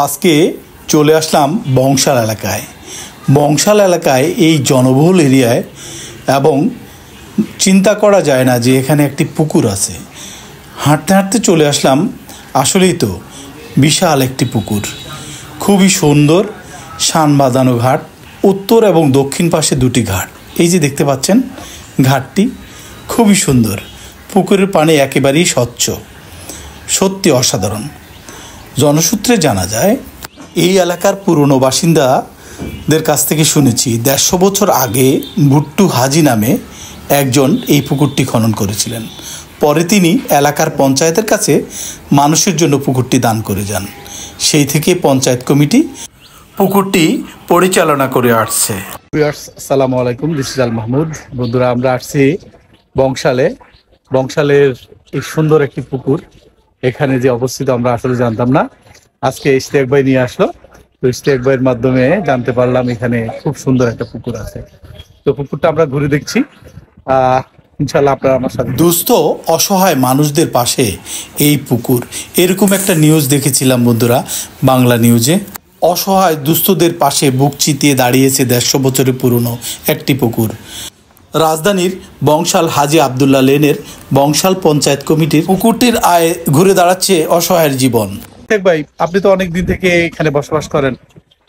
আজকে চলে আসলাম বংশাল এলাকায়। বংশাল এলাকায় এই জনবহুল এরিয়ায় এবং চিন্তা করা যায় না যে এখানে একটি পুকুর আছে। হাঁটতে হাঁটতে চলে আসলাম, আসলেই তো বিশাল একটি পুকুর, খুবই সুন্দর, শান বাঁধানো ঘাট, উত্তর এবং দক্ষিণ পাশে দুটি ঘাট। এই যে দেখতে পাচ্ছেন ঘাটটি খুবই সুন্দর, পুকুরের পানি একেবারেই স্বচ্ছ, সত্যি অসাধারণ। জনসূত্রে জানা যায় এই এলাকার পুরনো বাসিন্দাদের কাছ থেকে শুনেছি ১৫০ বছর আগে ভুট্টু হাজি নামে একজন এই পুকুরটি খনন করেছিলেন। পরে তিনি এলাকার পঞ্চায়েতের কাছে মানুষের জন্য পুকুরটি দান করে যান। সেই থেকে পঞ্চায়েত কমিটি পুকুরটি পরিচালনা করে আসছে। আসসালামু আলাইকুম, দিস ইজ আল মাহমুদ। বন্ধুরা, আমরা আসছি বংশালের এই সুন্দর একটি পুকুর। এখানে যে অবস্থিত আমরা আসলে জানতাম না, আজকে ইশতিয়াক ভাই নিয়ে আসলো। তো ইশতিয়াক ভাইয়ের মাধ্যমে জানতে পারলাম এখানে খুব সুন্দর একটা পুকুর আছে। তো পুকুরটা আমরা ঘুরে দেখছি, ইনশাল্লাহ আপনারা আমার সাথে। দুস্থ অসহায় মানুষদের পাশে এই পুকুর, এরকম একটা নিউজ দেখেছিলাম বন্ধুরা বাংলা নিউজে। অসহায় দুস্থদের পাশে বুক চিতিয়ে দাঁড়িয়েছে ১৫০ বছরের পুরনো একটি পুকুর। রাজধানীর বংশাল হাজি আবদুল্লাহ লেনের বংশাল পঞ্চায়েত কমিটির পুকুরটির আয় ঘুরে দাঁড়াচ্ছে অসহায়ের জীবন। ভাই, আপনি তো অনেক দিন থেকে এখানে বসবাস করেন,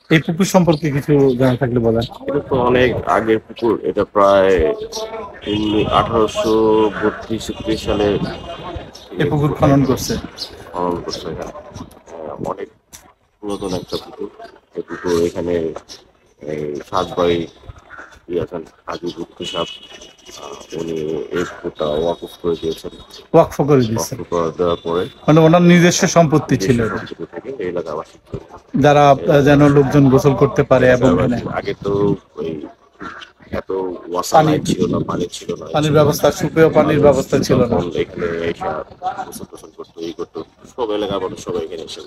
এই পুকুর সম্পর্কে কিছু জানা থাকলে বলেন। এটা তো অনেক আগের পুকুর, এটা প্রায় 1832-33 সালে এই পুকুর খনন করছে। অনেক পুরাতন একটা পুকুর। এই পুকুর এখানে সাতবাই আছেন হাজি ভুট্টু সাহেব, উনি এই পুকুরটা ওয়াকফ করে দিয়েছেন। ওয়াকফ করে দিয়েছেন, দেওয়ার পরে মানে ওনার নিজস্ব সম্পত্তি ছিল থেকে এই এলাকাবাসী যারা যেন লোকজন গোসল করতে পারে। এবং আগে তো ওই এত ওয়াসার লাইন ছিল না, পানি ছিল না, পানির ব্যবস্থা, সুপেয় পানির ব্যবস্থা ছিল না। এখানে এসে গোসল করতো, এই করতো, সব এলাকার মানুষ সবাই এখানে এসে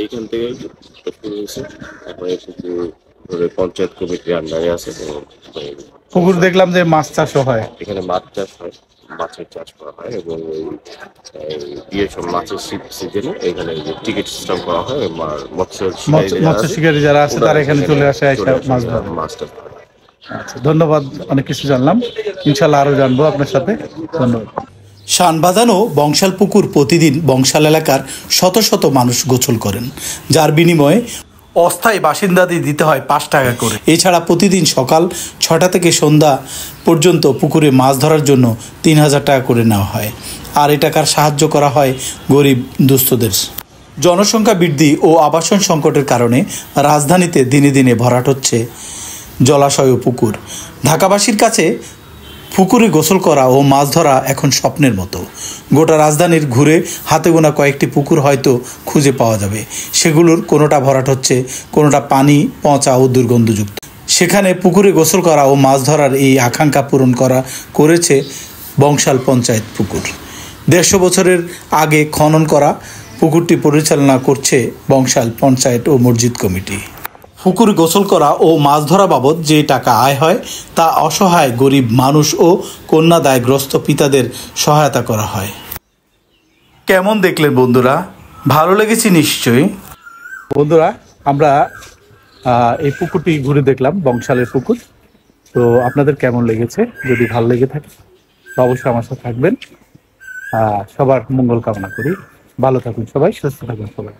এইখান থেকে শুরু হয়েছে। এখন এই পুকুর পঞ্চায়েত কমিটির আন্ডারে আছে। পুকুর দেখলাম যে মাছ চাষও হয়, এখানে মাছ চাষ হয়, মাছের চাষ করা হয় এবং বিয়ের সব মাছের সিজনে এখানে টিকিট সিস্টেম করা হয়। মৎস্য শিকারী যারা আছে তারা এখানে চলে আসে, মাছটা। আচ্ছা, ধন্যবাদ, অনেক কিছু জানলাম, ইনশাল্লাহ আরো জানবো আপনার সাথে। ধন্যবাদ। শান বাঁধানো বংশাল পুকুর প্রতিদিন বংশাল এলাকার শত শত মানুষ গোসল করেন, যার বিনিময়ে অস্থায়ী বাসিন্দাদের দিতে হয় ৫ টাকা করে। এছাড়া প্রতিদিন সকাল ৬টা থেকে সন্ধ্যা পর্যন্ত পুকুরে মাছ ধরার জন্য ৩,০০০ টাকা করে নেওয়া হয়। আর এই টাকার সাহায্য করা হয় গরিব দুস্থদের। জনসংখ্যা বৃদ্ধি ও আবাসন সংকটের কারণে রাজধানীতে দিনে দিনে ভরাট হচ্ছে জলাশয় ও পুকুর। ঢাকাবাসীর কাছে পুকুরে গোসল করা ও মাছ ধরা এখন স্বপ্নের মতো। গোটা রাজধানীর ঘুরে হাতে গোনা কয়েকটি পুকুর হয়তো খুঁজে পাওয়া যাবে। সেগুলোর কোনোটা ভরাট হচ্ছে, কোনোটা পানি পচা ও দুর্গন্ধযুক্ত। সেখানে পুকুরে গোসল করা ও মাছ ধরার এই আকাঙ্ক্ষা পূরণ করেছে বংশাল পঞ্চায়েত পুকুর। ১৫০ বছরের আগে খনন করা পুকুরটি পরিচালনা করছে বংশাল পঞ্চায়েত ও মসজিদ কমিটি। পুকুরে গোসল করা ও মাছ ধরা বাবদ যে টাকা আয় হয় তা অসহায় গরিব মানুষ ও কন্যাদায়গ্রস্ত পিতাদের সহায়তা করা হয়। কেমন দেখলেন বন্ধুরা? ভালো লেগেছে নিশ্চয়ই। বন্ধুরা, আমরা এই পুকুরটি ঘুরে দেখলাম, বংশালের পুকুর। তো আপনাদের কেমন লেগেছে? যদি ভালো লেগে থাকে তো অবশ্যই আমার সাথে থাকবেন। সবার মঙ্গল কামনা করি। ভালো থাকুন সবাই, সুস্থ থাকুন সবাই।